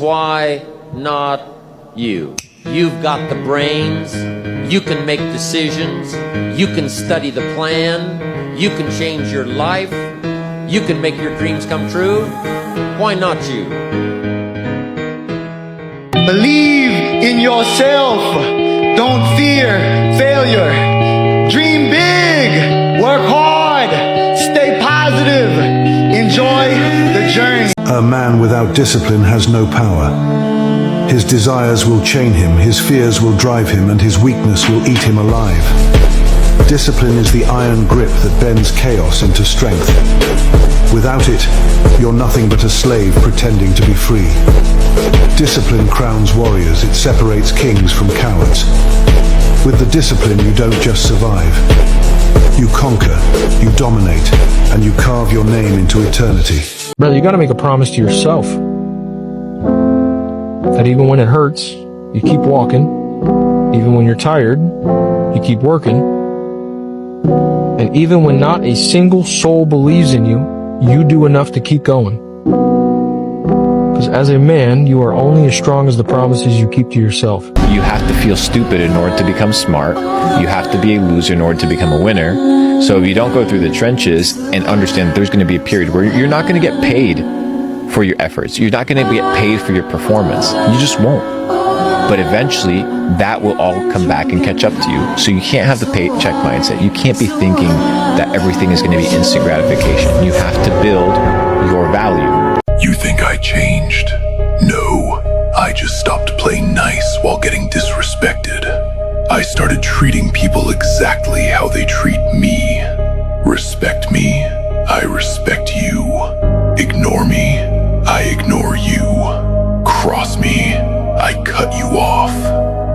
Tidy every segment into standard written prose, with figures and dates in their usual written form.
Why not you? You've got the brains, you can make decisions, you can study the plan, you can change your life, you can make your dreams come true. Why not you? Believe in yourself. Don't fear failure. Dream big. Work hard. Stay positive. Enjoy the journey. A man without discipline has no power. His desires will chain him, his fears will drive him, and his weakness will eat him alive. Discipline is the iron grip that bends chaos into strength. Without it, you're nothing but a slave pretending to be free. Discipline crowns warriors, it separates kings from cowards. With the discipline, you don't just survive. You conquer, you dominate, and you carve your name into eternity. Brother, you gotta make a promise to yourself that even when it hurts, you keep walking. Even when you're tired, you keep working. And even when not a single soul believes in you, you do enough to keep going. Because as a man, you are only as strong as the promises you keep to yourself. You have to feel stupid in order to become smart. You have to be a loser in order to become a winner. So if you don't go through the trenches and understand that there's going to be a period where you're not going to get paid for your efforts, you're not going to get paid for your performance, you just won't. But eventually, that will all come back and catch up to you. So you can't have the paycheck mindset. You can't be thinking that everything is going to be instant gratification. You have to build your value. You think I changed? No, I just stopped playing nice while getting disrespected. I started treating people exactly how they treat me. Respect me, I respect you. Ignore me, I ignore you. Cross me, I cut you off.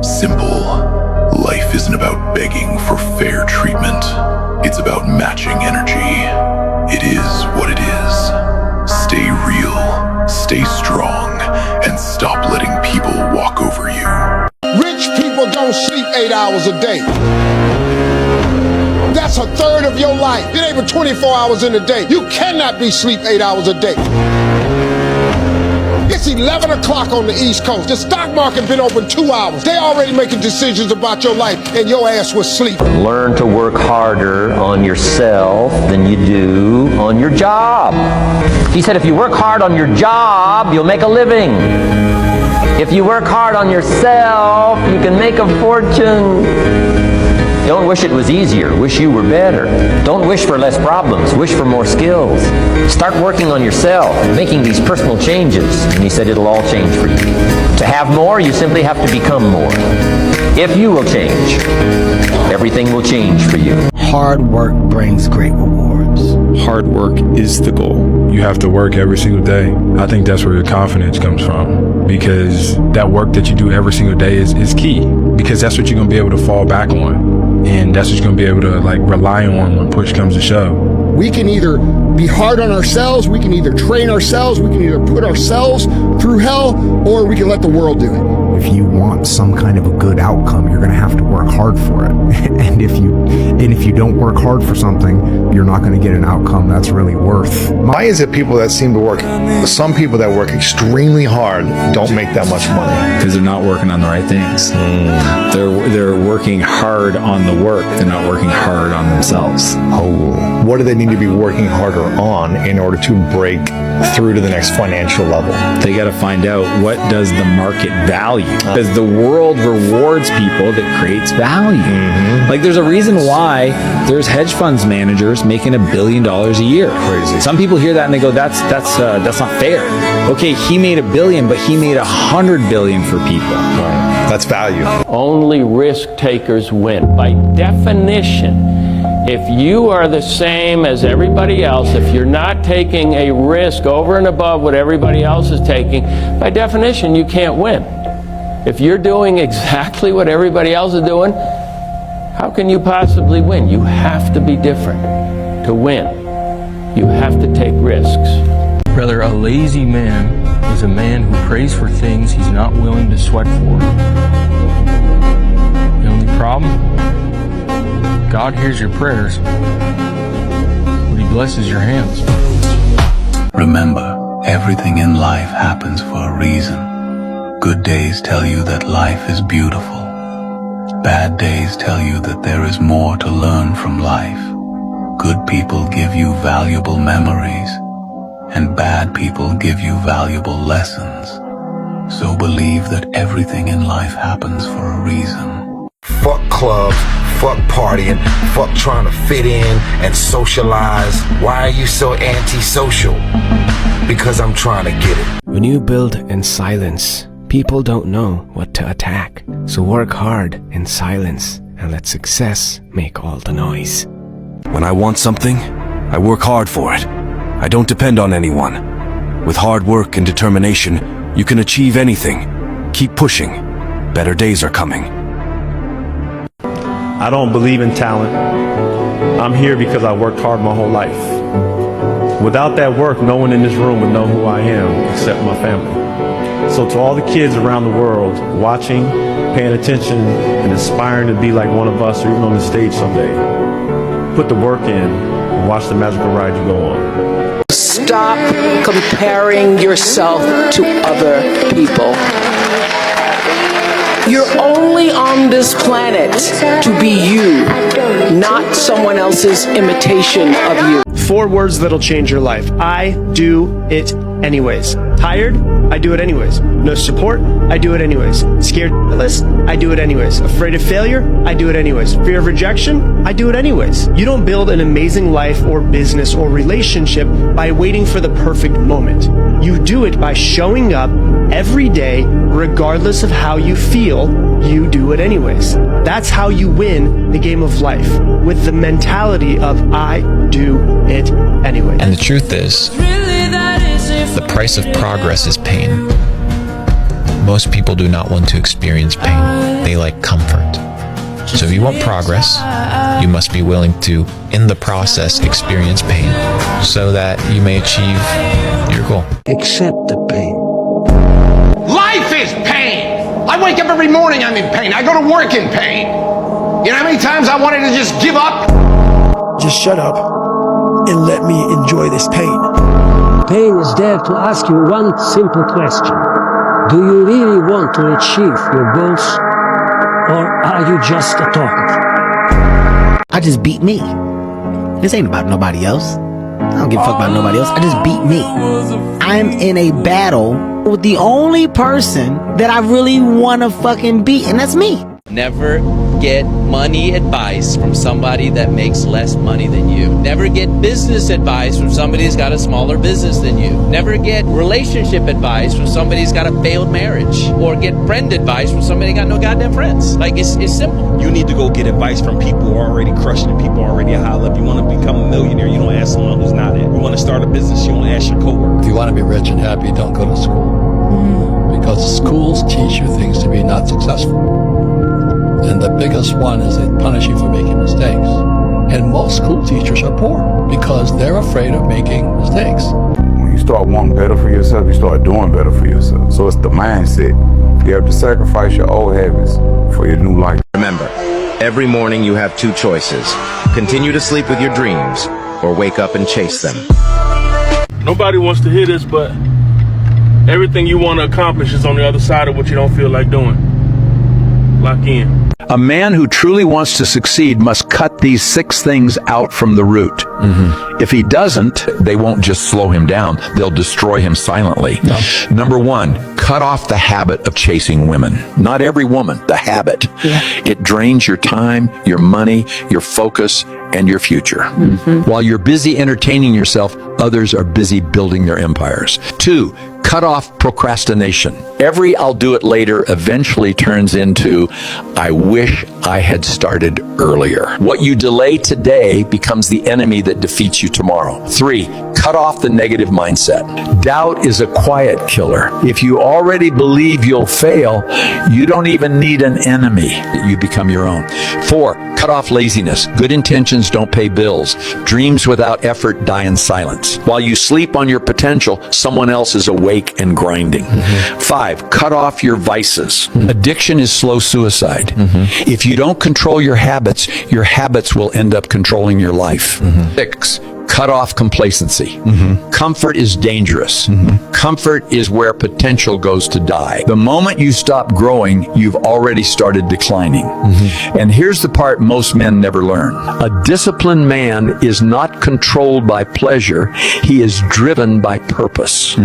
Simple. Life isn't about begging for fair treatment. It's about matching energy. It is what it is. Stay real, stay strong, and stop letting people walk over you. Rich people don't sleep 8 hours a day. That's a third of your life. It ain't but 24 hours in a day. You cannot be asleep 8 hours a day. It's 11 o'clock on the East Coast. The stock market been open 2 hours. They already making decisions about your life, and your ass was sleeping. Learn to work harder on yourself than you do on your job. He said if you work hard on your job, you'll make a living. If you work hard on yourself, you can make a fortune. Don't wish it was easier, wish you were better. Don't wish for less problems, wish for more skills. Start working on yourself, making these personal changes, and he said it'll all change for you. To have more, you simply have to become more. If you will change, everything will change for you. Hard work brings great rewards. Hard work is the goal. You have to work every single day. I think that's where your confidence comes from, because that work that you do every single day is key, because that's what you're going to be able to fall back on. And that's what you're going to be able to rely on when push comes to shove. We can either be hard on ourselves, we can either train ourselves, we can either put ourselves through hell, or we can let the world do it. If you want some kind of a good outcome, you're going to have to work hard for it. and if you don't work hard for something, you're not going to get an outcome that's really worth. Why is it people that seem to work, some people that work extremely hard don't make that much money? Because they're not working on the right things. They're working hard on the work. They're not working hard on themselves. Oh, what do they need to be working harder on in order to break through to the next financial level? They got to find out, what does the market value? Because the world rewards people that creates value. There's a reason why there's hedge funds managers making $1 billion a year. Crazy. Some people hear that and they go, that's not fair. Okay, he made $1 billion, but he made $100 billion for people. Right. That's value. Only risk takers win. By definition, if you are the same as everybody else, if you're not taking a risk over and above what everybody else is taking, by definition, you can't win. If you're doing exactly what everybody else is doing, how can you possibly win? You have to be different to win. You have to take risks. Brother, a lazy man is a man who prays for things he's not willing to sweat for. The only problem? God hears your prayers, but He blesses your hands. Remember, everything in life happens for a reason. Good days tell you that life is beautiful. Bad days tell you that there is more to learn from life. Good people give you valuable memories, and bad people give you valuable lessons. So believe that everything in life happens for a reason. Fuck clubs, fuck partying, fuck trying to fit in and socialize. Why are you so antisocial? Because I'm trying to get it. When you build in silence, people don't know what to attack. So work hard in silence and let success make all the noise. When I want something, I work hard for it. I don't depend on anyone. With hard work and determination, you can achieve anything. Keep pushing. Better days are coming. I don't believe in talent. I'm here because I worked hard my whole life. Without that work, no one in this room would know who I am except my family. So to all the kids around the world watching, paying attention, and aspiring to be like one of us or even on the stage someday, put the work in and watch the magical ride you go on. Stop comparing yourself to other people. You're only on this planet to be you, not someone else's imitation of you. 4 words that'll change your life. I do it anyways. Tired? I do it anyways. No support? I do it anyways. Scared shitless? I do it anyways. Afraid of failure? I do it anyways. Fear of rejection? I do it anyways. You don't build an amazing life or business or relationship by waiting for the perfect moment. You do it by showing up every day, regardless of how you feel. You do it anyways. That's how you win the game of life, with the mentality of I do it anyways. And the truth is, the price of progress is pain. Most people do not want to experience pain. They like comfort. So if you want progress, you must be willing to, in the process, experience pain so that you may achieve your goal. Accept the pain. Life is pain! I wake up every morning, I'm in pain. I go to work in pain. You know how many times I wanted to just give up? Just shut up and let me enjoy this pain. Pain is there to ask you one simple question. Do you really want to achieve your goals, or are you just a talker? I just beat me. This ain't about nobody else. I don't give a fuck about nobody else. I just beat me. I'm in a battle with the only person that I really want to fucking beat, and that's me. Never get money advice from somebody that makes less money than you. Never get business advice from somebody who's got a smaller business than you. Never get relationship advice from somebody who's got a failed marriage. Or get friend advice from somebody who got no goddamn friends. Like, it's simple. You need to go get advice from people who are already crushing it, people who are already at high level. You want to become a millionaire, you don't ask someone who's not it. You want to start a business, you don't ask your coworker. If you want to be rich and happy, don't go to school. Because schools teach you things to be not successful. And the biggest one is they punish you for making mistakes. And most school teachers are poor because they're afraid of making mistakes. When you start wanting better for yourself, you start doing better for yourself. So it's the mindset. You have to sacrifice your old habits for your new life. Remember, every morning you have 2 choices. Continue to sleep with your dreams or wake up and chase them. Nobody wants to hear this, but everything you want to accomplish is on the other side of what you don't feel like doing. Lock in. A man who truly wants to succeed must cut these 6 things out from the root. If he doesn't, they won't just slow him down, they'll destroy him silently. No. Number 1, cut off the habit of chasing women. Not every woman, the habit. Yeah. It drains your time, your money, your focus, and your future. While you're busy entertaining yourself, others are busy building their empires. 2, cut off procrastination. Every I'll do it later eventually turns into I wish I had started earlier. What you delay today becomes the enemy that defeats you tomorrow. 3, cut off the negative mindset. Doubt is a quiet killer. If you already believe you'll fail, you don't even need an enemy. You become your own. 4, cut off laziness. Good intentions don't pay bills. Dreams without effort die in silence. While you sleep on your potential, someone else is awake and grinding. 5, cut off your vices. Addiction is slow suicide. If you don't control your habits will end up controlling your life. 6, Cut off complacency. Comfort is dangerous. Comfort is where potential goes to die. The moment you stop growing, you've already started declining. And here's the part most men never learn. A disciplined man is not controlled by pleasure. He is driven by purpose.